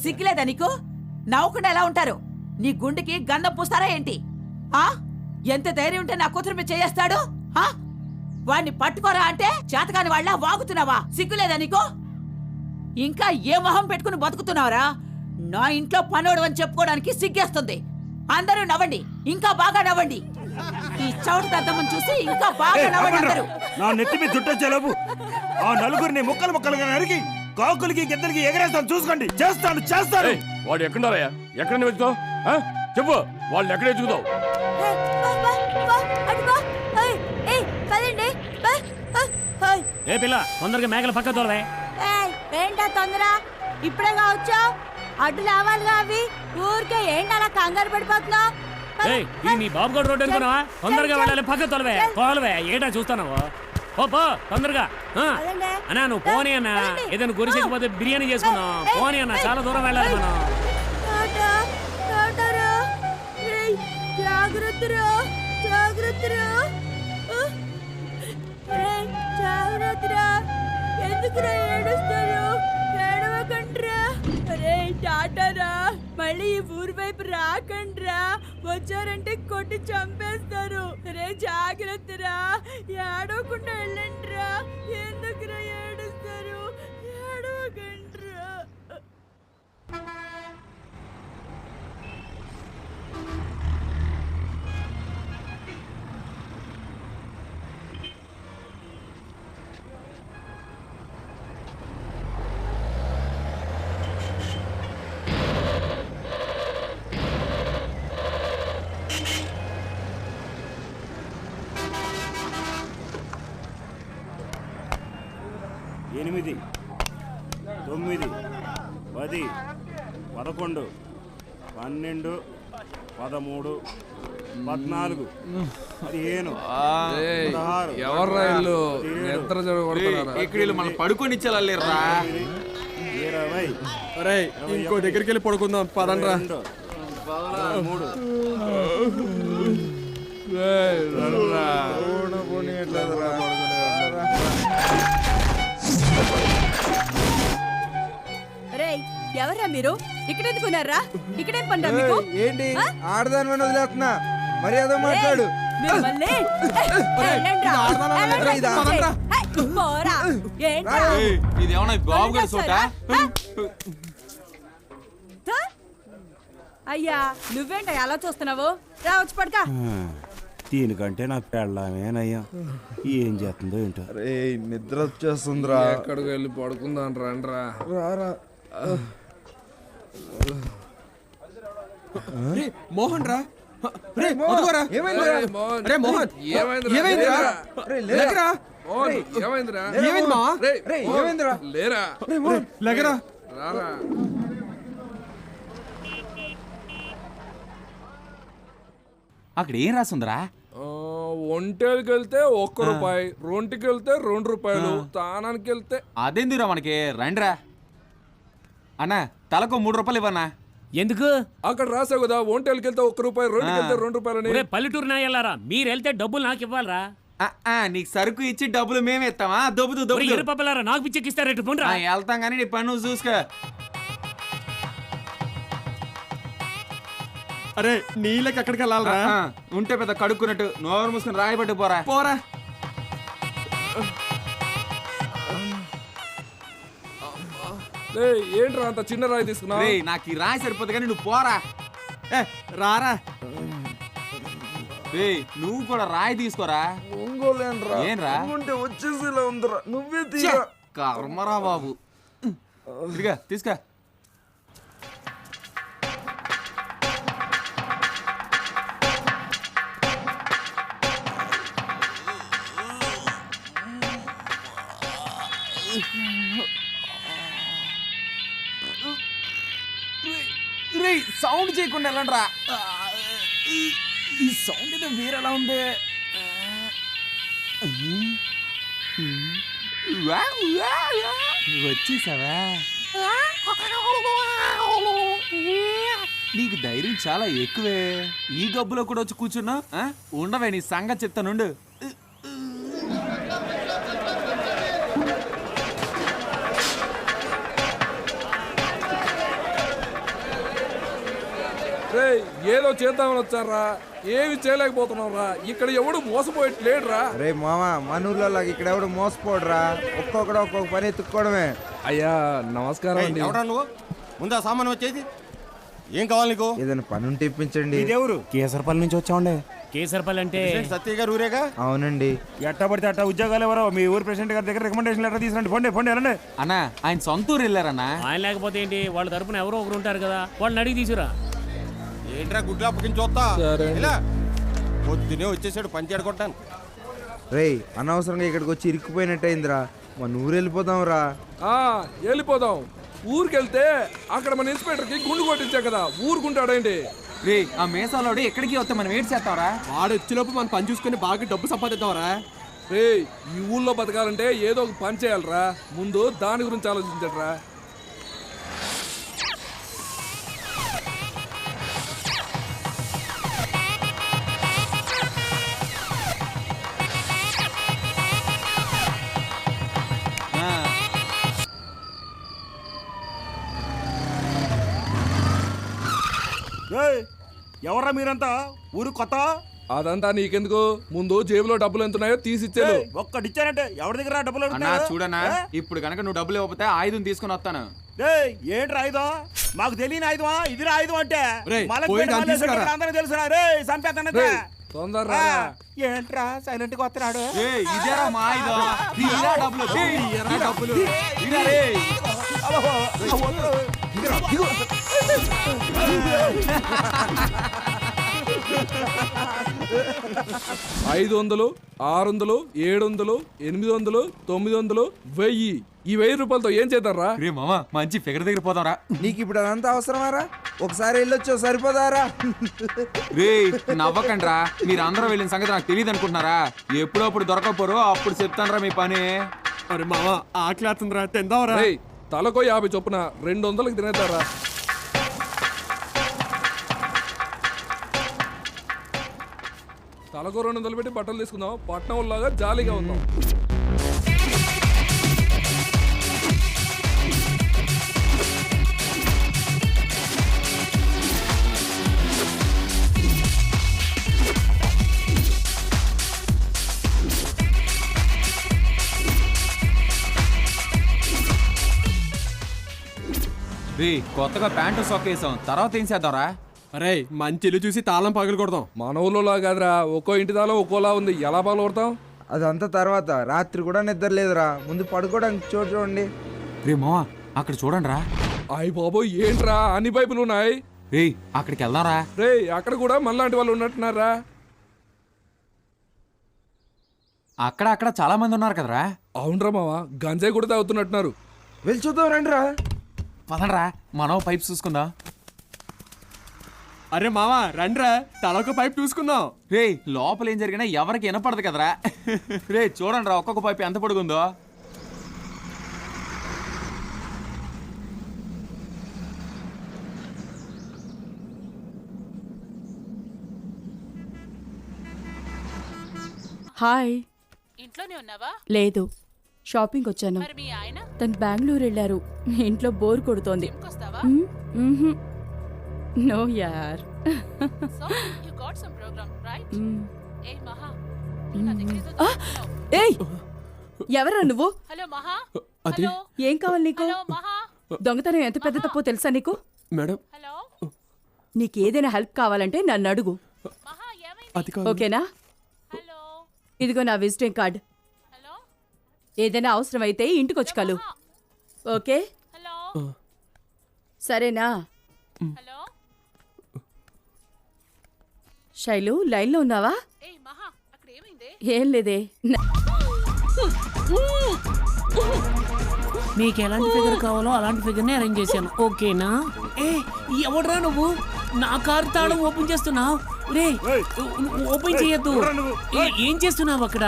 సిగ్గులేదా నీకు? నవ్వకుండా ఎలా ఉంటారు? నీ గుండెకి గంధం పూస్తారా ఏంటి? ఎంత ధైర్యం ఉంటే నా కూతురు మీద చేయేస్తాడు? వాణ్ణి పట్టుకోరా అంటే చేతకాని వాళ్ళ వాగుతున్నావా? సిగ్గులేదా నీకు? ఇంకా ఏ మొహం పెట్టుకుని బతుకుతున్నావురా? నా ఇంట్లో పనోడు అని చెప్పుకోవడానికి సిగ్గేస్తుంది. అందరూ నవ్వండి, ఇంకా బాగా నవ్వండి. ఈ చౌటు దద్దమ్మని చూసి ఇంకా బాగా నవ్వండి. నా నెత్తి మీద చుట్టొచ్చేలోపు ఆ నలుగురిని ముక్కలు ముక్కలుగా నరికి కాకులకి గిద్దలకి ఎగరేస్తాను. చూసుకోండి. చేస్తాను. వాడు ఎక్కడున్నారయ్యా? ఎక్కడ వెతుకుతావు? చెప్పు, వాళ్ళు ఎక్కడ వెతుకుతావు? ఏ పిల్ల, తొందరగా మేకల పక్క తోలవే. ఏంటా తొందర? ఇప్పుడే కావచ్చావు, అడ్డు లేవాలిగా. అవి ఊరికే ఏంటి అలా కంగారు పడిపోతున్నావు? నీ బాబు గడు రోడ్డు అనుకున్నావా? తొందరగా వెళ్ళాలి, పక్క తోలవే. ఏటా చూస్తావు? పో తొందరగా. అన్నా నువ్వు పోనీ అన్నా, ఏదైనా గురిసిపోతే బిర్యానీ చేసుకున్నాం. పోనీ అన్నా, చాలా దూరం వెళ్ళాలి మనం. ఎందుకురా ఏడుస్తారు? ఏడవకండ్రా. అరే టాటారా, మళ్ళీ ఈ ఊరి వైపు రాకండ్రా. వచ్చారంటే కొట్టి చంపేస్తారు. రే జాగ్రత్తరా, ఏడవకుండా వెళ్ళండ్రా. ఎందుకురా ఏడుస్తారు? ఏడవకండ్రా. 8, 9, 10, 11, 12, 13, 14, 15. ఎవర్రా ఇల్లు నిద్ర జరగొడుతున్నారా? ఇక్కడ మనం పడుకొని ఇచ్చేలా 20. ఇంకో దగ్గరికి వెళ్ళి పడుకుందాం పదండ్రా. 23. ఎవరా మీరు? ఇక్కడెందుకున్నారా? ఇక్కడేం పనిరా మీకు? ఏంటి ఆడదాని వదిలేస్తున్నా? మర్యాద మాట్లాడు. అయ్యా నువ్వేంట అలా చూస్తున్నావు? రావచ్చు పడక. దీనికంటే నా పెళ్ళామేనయ్యా. ఏం చేస్తుందో ఏంటో. నిద్ర వచ్చేస్తుందిరా. ఎక్కడికి వెళ్ళి పడుకుందాం రండ్రా. రారా మోహన్ రా. అక్కడ ఏం రాసుందిరా? ఒంటేకి వెళ్తే 1 రూపాయి, రొంటికి వెళ్తే 2 రూపాయలు, తానానికి వెళ్తే. అదేందిరా మనకి? రండిరా అన్నా, తలకు 3 రూపాయలు ఇవ్వన్నా. ఎందుకు? అక్కడ రాసావు కదా, ఒంటేకి వెళ్తే 1 రూపాయి, రొంటికి వెళ్తే 2 రూపాయలు. పల్లెటూరు నాయల్లారా, మీరు వెళ్తే డబ్బులు నాకు ఇవ్వాలరా. నీకు సరుకు ఇచ్చి డబ్బులు మేము ఇస్తామా? ఎరుపలారా నాకు పిచ్చెక్కిస్తారేటు. వెళ్తాం కానీ నీ పని నువ్వు చూసుకో. అరే నీళ్ళకి ఎక్కడికి వెళ్ళాలరా? ఉంటే పెద్ద కడుక్కున్నట్టు నోరు మూసుకుని రాయబట్టి పోరా. ఏంట్రా అంత చిన్న రాయి తీసుకున్నావు? నాకు ఈ రాయి సరిపోతుంది కానీ నువ్వు పోరా. రారా. నువ్వు కూడా రాయి తీసుకోరా. ఏంరా వచ్చేసేలా ఉందిరా. నువ్వే కర్మరా బాబు. తీసుకో. సౌండ్ చేయకుండా వెళ్ళండిరా. ఈ సౌండ్ ఏదో వేరేలా ఉంది. వచ్చేసావా? నీకు ధైర్యం చాలా ఎక్కువే. ఈ గబ్బులో కూడా వచ్చి కూర్చున్నా ఉండవే, నీ సంగతి చెప్తానుండు. రే ఏదో చేద్దామని వచ్చారా, ఏమి చేయలేకపోతున్నాం రా. ఇక్కడ ఎవడు మోసపోయేట్లేడురా. రే మామ, మన ఊర్లో ఇక్కడ ఎవడు మోసపోడురా. ఒక్కొక్కడు ఒక్కొక్క పని ఎత్తుక్కోవడమే. అయ్యా నమస్కారం అండి. ఎవడా నువ్వు? ముందు ఆ సామాను వచ్చేది. ఏం కావాలి నీకు? ఏదైనా పని ఉంటే ఇప్పించండి. ఇదెవరు? కేసరపల్లి నుంచి వచ్చామండి. కేసరపల్లి అంటే సత్య గారు ఊరేగా? అవునండి. ఎట్టా పడితే అట్టా ఉద్యోగాలు ఎవరో మీ ఊరు ప్రెసిడెంట్ గారి దగ్గర రికమెండేషన్ లెటర్ తీసుకురండి. పోండి పోండి వెళ్ళండి. అన్నా ఆయన సొంత ఊరు వెళ్ళారన్నా. ఆయన లేకపోతే ఏంటి, వాళ్ళ తరపున ఎవరో ఒకరు ఉంటారు కదా, వాళ్ళని అడిగి తీసుకురా. ఏంట్రా గుడ్లు అప్పగించి చూస్తా. సరే. ఇలా పొద్దునే వచ్చేసాడు పంచాడు కొట్టాను. రే అనవసరంగా ఇక్కడికి వచ్చి ఇరుక్కుపోయినట్టయిందిరా. మన ఊరు వెళ్ళిపోదాం రా. వెళ్ళిపోదాం. ఊరికెళ్తే అక్కడ మన ఇన్స్పెక్టర్కి గుండు కొట్టించా కదా, ఊరుకుంటాడేంటి? రే ఆ మేసాలోడు ఎక్కడికి వస్తే మనం ఏడ్ చేస్తావరా? వాడు వచ్చేలోపు మనం పని చూసుకుని బాగా డబ్బు సంపాదిద్దాంరా. రే ఈ ఊళ్ళో బతకాలంటే ఏదో ఒక పని చేయాలరా. ముందు దాని గురించి ఆలోచించట్రా. ఎవర్రా మీరంతా? ఊరు కొత్త? అదంతా నీకెందుకు, ముందు జేబులో డబ్బులు ఎంత ఉన్నాయో తీసిచ్చాను. ఒక్కడిచ్చానంటే ఎవరి దగ్గర డబ్బులు అన్నా అడుగుతున్నావు? చూడన్నా, ఇప్పుడు కనుక నువ్వు డబ్బులు ఇవ్వకపోతే ఆయుధం తీసుకుని వస్తాను. ఏంట్రా ఆయుధం? మాకు తెలియని ఆయుధమా? ఇదిరా ఆయుధం అంటే. రేయ్, మలక్ పోయి పేట దాన్ని మల్లేశ్వర తీసుకురా. అందరికీ తెలుసురా. రే సంపేతనంటే. రేయ్, తొందరగా రా. ఏంట్రా సైలెంట్ గా వస్తున్నాడు? ఏయ్, ఇదేరా మా ఆయుధం. తీరా డబ్బులు. తీరా డబ్బులు. తీరా రే. 500, 600, 700, 800, 900, 1000. ఈ 1000 రూపాయలతో ఏం చేద్దారా? రే మామ మంచి ఫిగర్ దగ్గర పోదాంరా. నీకు ఇప్పుడు అదంతా అవసరమారా? ఒకసారి వెళ్ళొచ్చు సరిపోదారా? రే నవ్వకండ్రా, మీరు అందరూ వెళ్ళిన సంగతి నాకు తెలియదు అనుకుంటున్నారా? ఎప్పుడప్పుడు దొరకపోరు, అప్పుడు చెప్తానరా మీ పని. అరే మావా ఆకలేస్తుందిరా, తిందావరా. రేయ్ తలకో 50 చొప్పున 200కి తినేద్దారా. తలకో 200 పెట్టి బట్టలు తీసుకుందాం, పట్నం లాగా జాలీగా ఉందాం. రే కొత్తగా ప్యాంటు సొక్కేసాం, తర్వాత ఏం చేద్దాంరా? అరే మంచి ఇల్లు చూసి తాళం పగలు కొడదాం. మన ఊళ్ళోలా కాదురా, ఒక్కో ఇంటి తాళం ఒక్కోలా ఉంది, ఎలా పగలు కొడతాం? అదంతా తర్వాత. రాత్రి కూడా నిద్ర లేదురా. ముందు పడుకోవడానికి చోటు చూడండి. రే మామ అక్కడ చూడండి రా. అయ్య బాబోయ్ ఏంట్రా అన్ని పైపులు ఉన్నాయి? రే అక్కడికి వెళ్దాంరా. రే అక్కడ కూడా మనలాంటి వాళ్ళు ఉన్నట్టున్నారా? అక్కడ అక్కడ చాలా మంది ఉన్నారు కదరా. అవునరా మావా, గంజాయి కూడా తాగుతున్నట్టున్నారు. వెళ్ళి చూద్దాం రండి రా. పదండ్రా, మనం పైప్ చూసుకుందాం. అరే మావా రండ్రా, తలొక పైపు చూసుకుందాం. రే లోపల ఏం జరిగినా ఎవరికి వినపడదు కదరా. రే చూడండి రా, ఒక్కొక్క పైపు ఎంత పొడుగుందో. హాయ్. ఇంట్లోనే ఉన్నావా? లేదు, షాపింగ్ వచ్చాను. మరి మీ ఆయన తను బెంగళూరు వెళ్ళారు. ఇంట్లో బోర్ కొడుతోంది. వస్తావా? నో యార్. So you got some programme right? ఏ మహా, ఏయ్ ఎవరా నువ్వు? హలో మహా. అదే హలో ఏం కావాలి నీకు? హలో మహా. దొంగతనం ఎంత పెద్ద తప్పో తెలుసా నీకు? మేడం హలో నీకేదైనా హెల్ప్ కావాలంటే నన్ను అడుగు, మహా, ఏమైంది? అది కాదు. ఓకేనా? హలో ఇదిగో నా విజిటింగ్ కార్డ్. హలో ఏదైనా అవసరమైతే ఇంటికొచ్చి కలు. ఓకే హలో సరేనా? హలో శైలు లైన్లో ఉన్నావా? ఏ మహా, అక్కడ ఏమైంది? ఏం లేదే. మీకు ఎలాంటి ఫిగర్ కావాలో అలాంటి ఫిగర్ని అరేంజ్ చేశాను, ఓకేనా? ఏ ఎవడరా నువ్వు? నా కారు తాళం ఓపెన్ చేస్తున్నావు? రే ఓపెన్ చేయొద్దు. ఏం చేస్తున్నావు అక్కడ?